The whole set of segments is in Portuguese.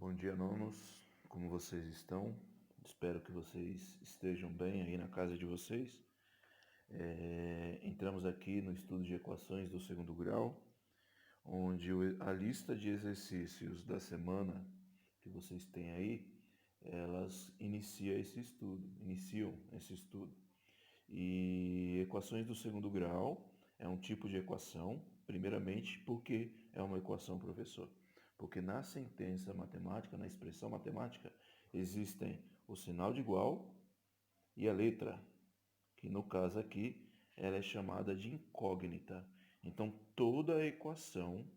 Bom dia, nonos. Como vocês estão? Espero que vocês estejam bem aí na casa de vocês. Entramos aqui no estudo de equações do segundo grau, onde a lista de exercícios da semana que vocês têm aí, elas iniciam esse estudo. E equações do segundo grau é um tipo de equação, primeiramente, porque é uma equação, professor. Porque na sentença matemática, na expressão matemática, existem o sinal de igual e a letra, que no caso aqui ela é chamada de incógnita. Então toda a equação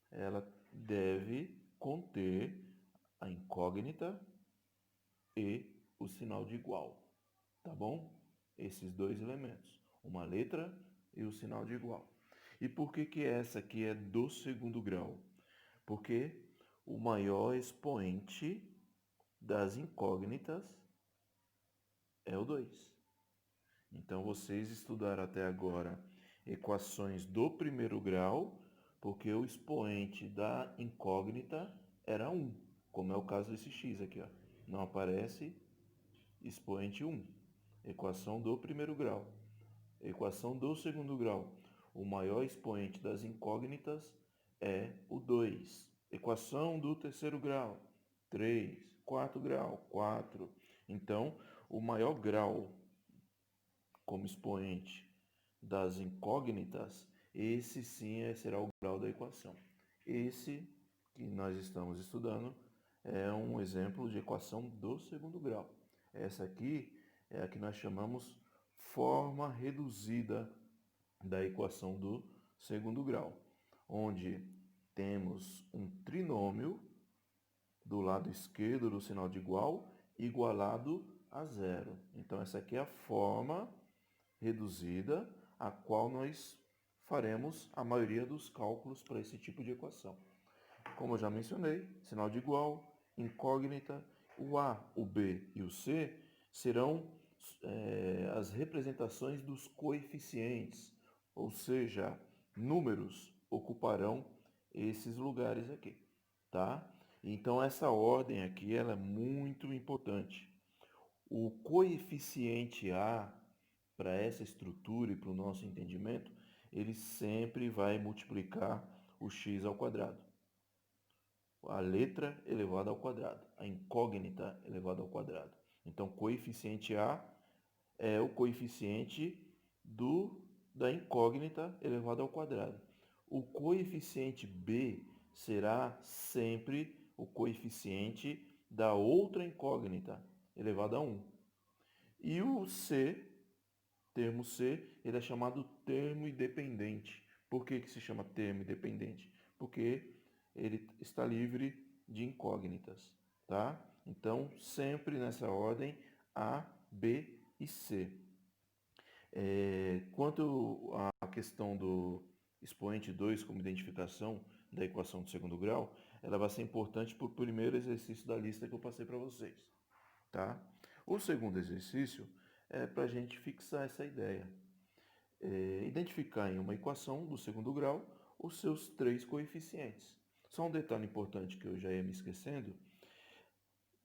ela deve conter a incógnita e o sinal de igual, tá bom? Esses dois elementos, uma letra e o sinal de igual. E por que essa aqui é do segundo grau? Porque o maior expoente das incógnitas é o 2. Então vocês estudaram até agora equações do primeiro grau, porque o expoente da incógnita era 1, como é o caso desse x aqui, ó. Não aparece expoente 1. Equação do primeiro grau. Equação do segundo grau. O maior expoente das incógnitas é o 2. Equação do terceiro grau. 3. Quarto grau. 4. Então, o maior grau como expoente das incógnitas, esse sim será o grau da equação. Esse que nós estamos estudando é um exemplo de equação do segundo grau. Essa aqui é a que nós chamamos forma reduzida da equação do segundo grau, onde temos um trinômio do lado esquerdo do sinal de igual igualado a zero. Então essa aqui é a forma reduzida a qual nós faremos a maioria dos cálculos para esse tipo de equação. Como eu já mencionei, sinal de igual, incógnita, o A, o B e o C serão as representações dos coeficientes, ou seja, números ocuparão esses lugares aqui, tá? Então essa ordem aqui ela é muito importante. O coeficiente A para essa estrutura e para o nosso entendimento, ele sempre vai multiplicar o x ao quadrado. A letra elevada ao quadrado, a incógnita elevada ao quadrado. Então, coeficiente A é o coeficiente da incógnita elevado ao quadrado. O coeficiente B será sempre o coeficiente da outra incógnita elevado a 1. E o C, termo C, ele é chamado termo independente. Por que se chama termo independente? Porque ele está livre de incógnitas, tá? Então, sempre nessa ordem, A, B e C. Quanto à questão do expoente 2 como identificação da equação de segundo grau, ela vai ser importante para o primeiro exercício da lista que eu passei para vocês, tá? O segundo exercício é para a gente fixar essa ideia. Identificar em uma equação do segundo grau os seus três coeficientes. Só um detalhe importante que eu já ia me esquecendo.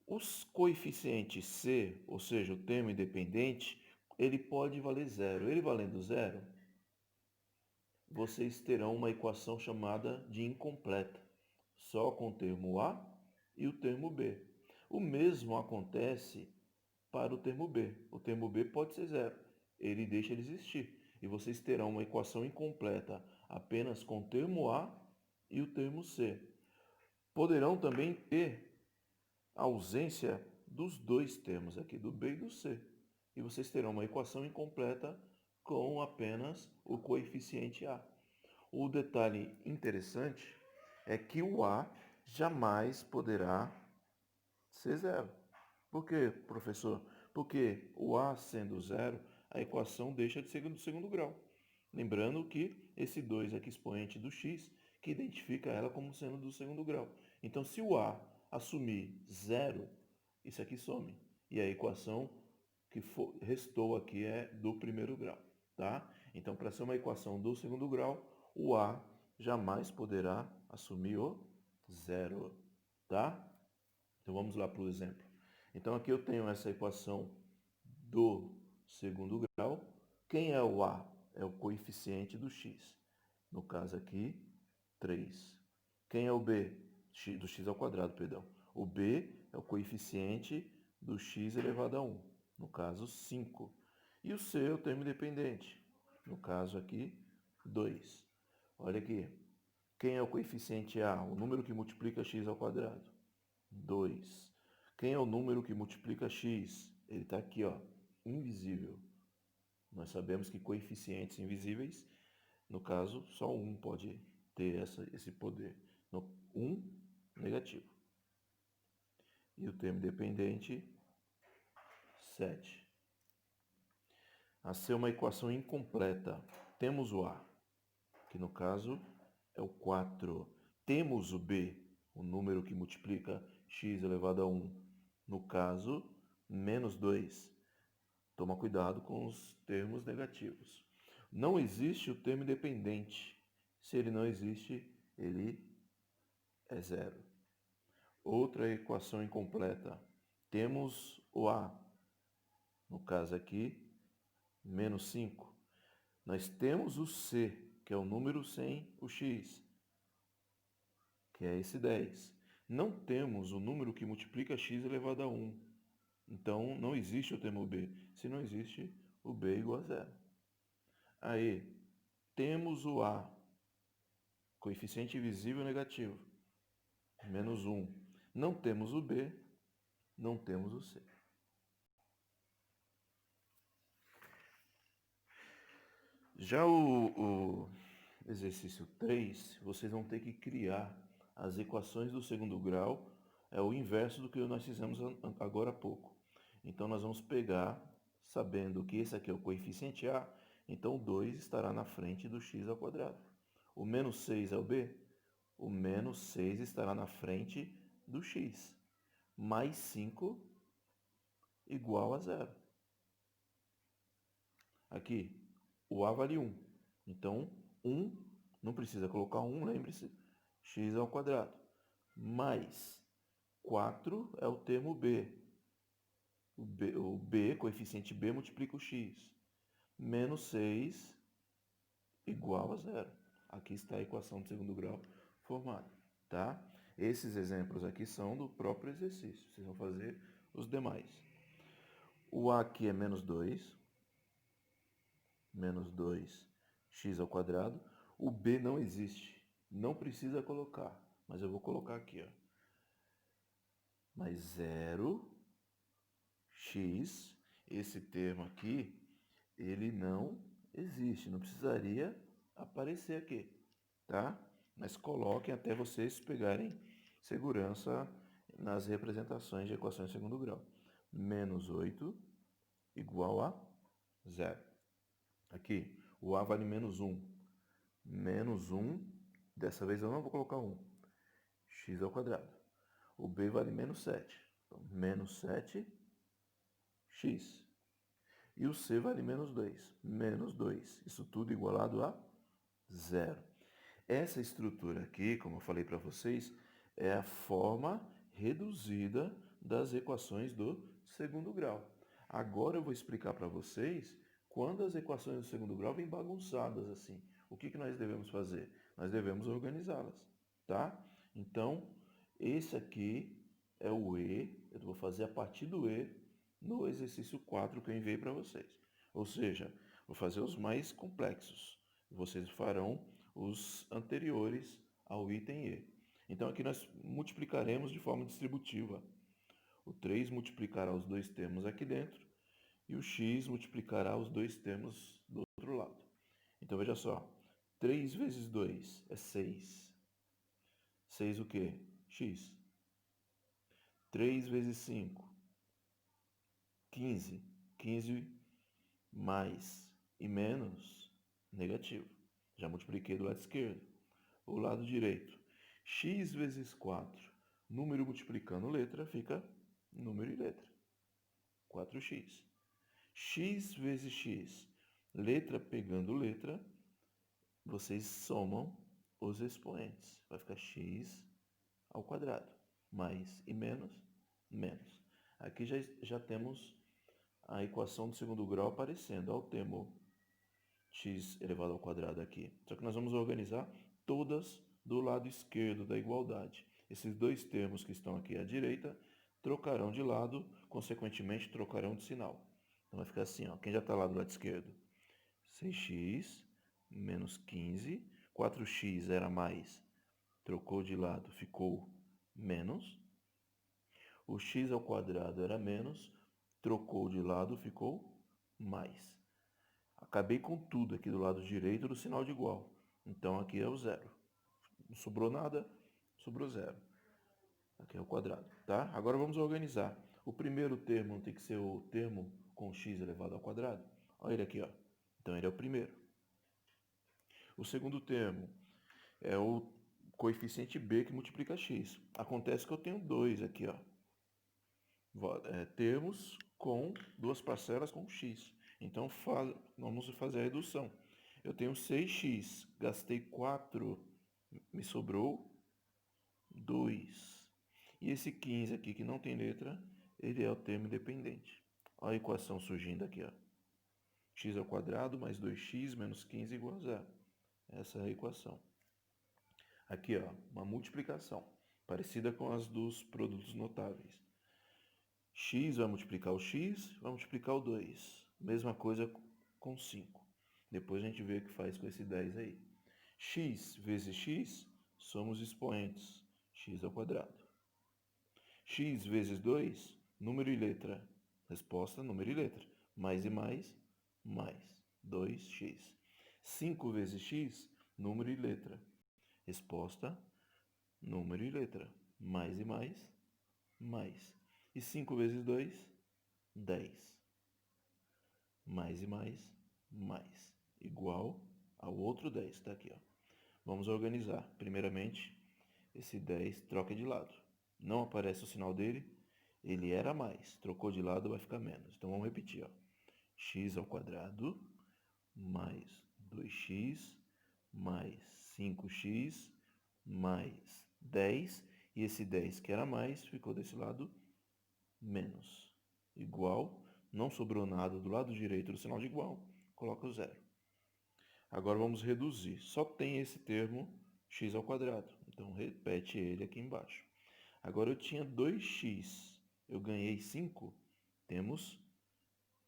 Os coeficientes C, ou seja, o termo independente, ele pode valer zero. Ele valendo zero, vocês terão uma equação chamada de incompleta, só com o termo A e o termo B. O mesmo acontece para o termo B. O termo B pode ser zero, ele deixa de existir. E vocês terão uma equação incompleta apenas com o termo A e o termo C. Poderão também ter ausência dos dois termos aqui, do B e do C. E vocês terão uma equação incompleta com apenas o coeficiente A. O detalhe interessante é que o A jamais poderá ser zero. Por quê, professor? Porque o A sendo zero, a equação deixa de ser do segundo grau. Lembrando que esse 2 aqui, expoente do x, que identifica ela como sendo do segundo grau. Então, se o A assumir zero, isso aqui some. E a equação que restou aqui é do primeiro grau. Tá? Então, para ser uma equação do segundo grau, o A jamais poderá assumir o zero. Tá? Então vamos lá para o exemplo. Então aqui eu tenho essa equação do segundo grau. Quem é o A? É o coeficiente do x. No caso aqui, 3. Quem é o B? Do x ao quadrado, perdão. O B é o coeficiente do x elevado a 1. No caso, 5. E o C é o termo dependente. No caso aqui, 2. Olha aqui. Quem é o coeficiente A? O número que multiplica x ao quadrado. 2. Quem é o número que multiplica x? Ele está aqui, ó, invisível. Nós sabemos que coeficientes invisíveis, no caso, só um pode ter esse poder. 1, negativo. E o termo dependente, 7. A ser uma equação incompleta, temos o A, que no caso é o 4. Temos o B, o número que multiplica x elevado a 1. No caso, menos 2. Toma cuidado com os termos negativos. Não existe o termo dependente. Se ele não existe, ele é zero. Outra equação incompleta. Temos o A, no caso aqui, menos 5. Nós temos o C, que é o número sem o x, que é esse 10. Não temos o número que multiplica x elevado a 1. Então, não existe o termo B. Se não existe, o B é igual a zero. Aí, temos o A, coeficiente invisível negativo, menos 1. Não temos o B, não temos o C. Já o exercício 3, vocês vão ter que criar as equações do segundo grau, é o inverso do que nós fizemos agora há pouco. Então, nós vamos pegar, sabendo que esse aqui é o coeficiente A, então o 2 estará na frente do x ao quadrado. O menos 6 é o B? O menos 6 estará na frente do x. Mais 5 igual a zero. Aqui, o A vale 1. Então, 1, não precisa colocar 1, lembre-se, x ao quadrado. Mais 4 é o termo B. O B, coeficiente B, multiplica o x. Menos 6 igual a zero. Aqui está a equação do segundo grau formada, tá? Esses exemplos aqui são do próprio exercício. Vocês vão fazer os demais. O A aqui é menos 2. Menos 2x ao quadrado. O B não existe. Não precisa colocar. Mas eu vou colocar aqui, ó. Mais 0x. Esse termo aqui, ele não existe. Não precisaria aparecer aqui, tá? Mas coloquem até vocês pegarem segurança nas representações de equações de segundo grau. Menos 8 igual a 0. Aqui, o A vale menos 1. Menos 1, dessa vez eu não vou colocar 1. X ao quadrado. O B vale menos 7. Então, menos 7x. E o C vale menos 2. Menos 2. Isso tudo igualado a 0. Essa estrutura aqui, como eu falei para vocês, é a forma reduzida das equações do segundo grau. Agora eu vou explicar para vocês quando as equações do segundo grau vêm bagunçadas assim. O que nós devemos fazer? Nós devemos organizá-las, tá? Então, esse aqui é o E. Eu vou fazer a partir do E no exercício 4 que eu enviei para vocês. Ou seja, vou fazer os mais complexos. Vocês farão os anteriores ao item E. Então, aqui nós multiplicaremos de forma distributiva. O 3 multiplicará os dois termos aqui dentro e o x multiplicará os dois termos do outro lado. Então, veja só. 3 vezes 2 é 6. 6 o quê? X. 3 vezes 5, 15. 15 mais e menos, negativo. Já multipliquei do lado esquerdo. O lado direito. X vezes 4. Número multiplicando letra fica número e letra. 4x. X vezes x. Letra pegando letra, vocês somam os expoentes. Vai ficar x ao quadrado. Mais e menos, menos. Aqui já temos a equação do segundo grau aparecendo. Olha o termo x elevado ao quadrado aqui. Só que nós vamos organizar todas do lado esquerdo da igualdade. Esses dois termos que estão aqui à direita trocarão de lado, consequentemente trocarão de sinal. Então vai ficar assim, ó. Quem já está lá do lado esquerdo? 6x menos 15. 4x era mais, trocou de lado, ficou menos. O x ao quadrado era menos, trocou de lado, ficou mais. Acabei com tudo aqui do lado direito do sinal de igual. Então aqui é o zero. Não sobrou nada, sobrou zero. Aqui é o quadrado, tá? Agora vamos organizar. O primeiro termo não tem que ser o termo com x elevado ao quadrado? Olha ele aqui, ó. Então ele é o primeiro. O segundo termo é o coeficiente b que multiplica x. Acontece que eu tenho 2 aqui, ó. Termos com duas parcelas com x. Então vamos fazer a redução. Eu tenho 6x, gastei 4, me sobrou 2. E esse 15 aqui que não tem letra, ele é o termo independente. Olha a equação surgindo aqui, ó. X ao quadrado mais 2x menos 15 igual a zero. Essa é a equação. Aqui, ó, uma multiplicação, parecida com as dos produtos notáveis. X vai multiplicar o x, vai multiplicar o 2. Mesma coisa com 5. Depois a gente vê o que faz com esse 10 aí. X vezes x, somos expoentes. X ao quadrado. X vezes 2, número e letra. Resposta, número e letra. Mais e mais, mais. 2x. 5 vezes x, número e letra. Resposta, número e letra. Mais e mais, mais. E 5 vezes 2, 10. Mais e mais, mais. Igual ao outro 10. Está aqui, ó. Vamos organizar. Primeiramente, esse 10 troca de lado. Não aparece o sinal dele. Ele era mais. Trocou de lado, vai ficar menos. Então vamos repetir, ó. X ao quadrado mais 2x mais 5x mais 10. E esse 10 que era mais ficou desse lado menos. Igual. Não sobrou nada do lado direito do sinal de igual. Coloca o zero. Agora vamos reduzir. Só tem esse termo x ao quadrado. Então repete ele aqui embaixo. Agora eu tinha 2x. Eu ganhei 5. Temos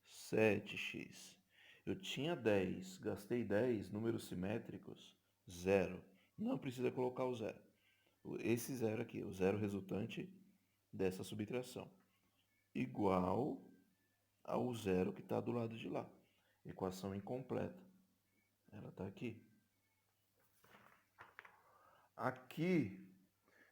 7x. Eu tinha 10. Gastei 10. Números simétricos. 0. Não precisa colocar o zero. Esse zero aqui, o zero resultante dessa subtração. Igual ao zero que está do lado de lá. Equação incompleta. Ela está aqui. Aqui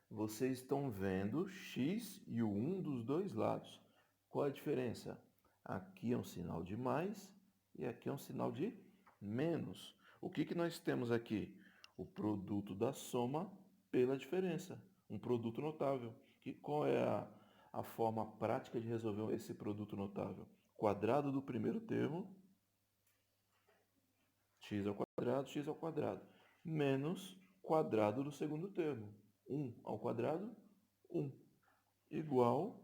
vocês estão vendo x e o 1 dos dois lados. Qual a diferença? Aqui é um sinal de mais e aqui é um sinal de menos. O que nós temos aqui? O produto da soma pela diferença. Um produto notável. Qual é a forma prática de resolver esse produto notável? Quadrado do primeiro termo, x ao quadrado, menos quadrado do segundo termo. 1 ao quadrado, 1, igual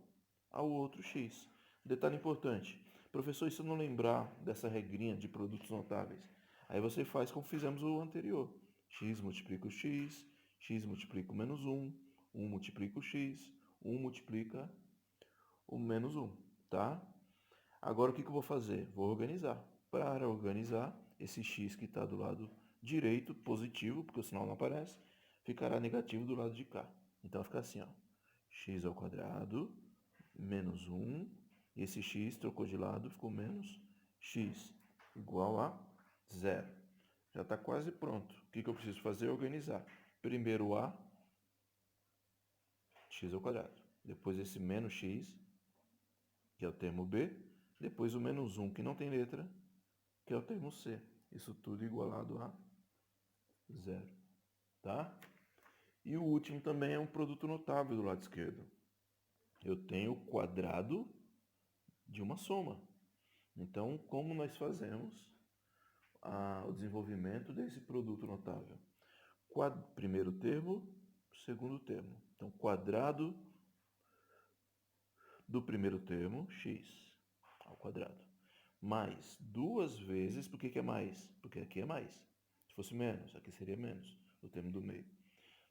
ao outro x. Detalhe importante. Professor, e se eu não lembrar dessa regrinha de produtos notáveis? Aí você faz como fizemos o anterior. X multiplica o x, x multiplica o menos 1, 1 multiplica o x, 1 multiplica o menos 1, tá? Agora o que eu vou fazer? Vou organizar. Para organizar, esse x que está do lado direito, positivo, porque o sinal não aparece, ficará negativo do lado de cá. Então vai ficar assim, ó. X ao quadrado, menos 1, e esse x trocou de lado, ficou menos x, igual a zero. Já está quase pronto. O que eu preciso fazer? Organizar. Primeiro o a, x ao quadrado. Depois esse menos x, que é o termo b. Depois o menos 1, que não tem letra, que é o termo c. Isso tudo igualado a zero. Tá? E o último também é um produto notável do lado esquerdo. Eu tenho o quadrado de uma soma. Então, como nós fazemos o desenvolvimento desse produto notável? Primeiro termo, segundo termo. Então, quadrado do primeiro termo, x ao quadrado, mais 2 vezes, por que é mais? Porque aqui é mais. Se fosse menos, aqui seria menos, o termo do meio.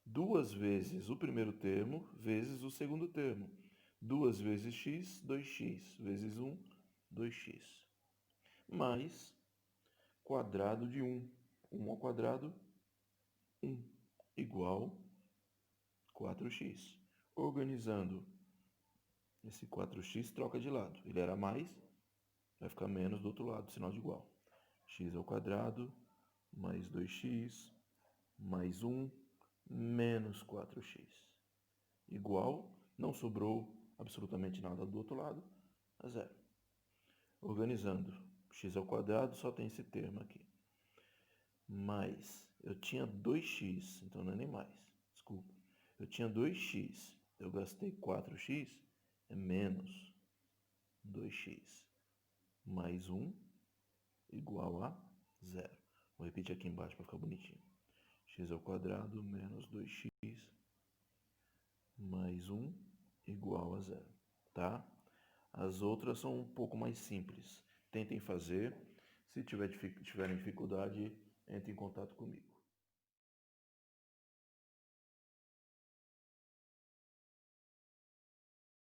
2 vezes o primeiro termo, vezes o segundo termo. 2 vezes x, 2x, vezes 1, 2x. Mais quadrado de 1. 1 ao quadrado, 1, igual 4x. Organizando esse 4x, troca de lado. Ele era mais, vai ficar menos do outro lado, sinal de igual. X ao quadrado, mais 2x, mais 1, menos 4x. Igual, não sobrou absolutamente nada do outro lado, a zero. Organizando, x ao quadrado só tem esse termo aqui. Mais, eu tinha 2x, então não é nem mais, desculpa. Eu tinha 2x, eu gastei 4x, é menos 2x. Mais 1, igual a zero. Vou repetir aqui embaixo para ficar bonitinho. X ao quadrado menos 2x mais 1 igual a zero, tá? As outras são um pouco mais simples. Tentem fazer. Se tiverem dificuldade, entre em contato comigo.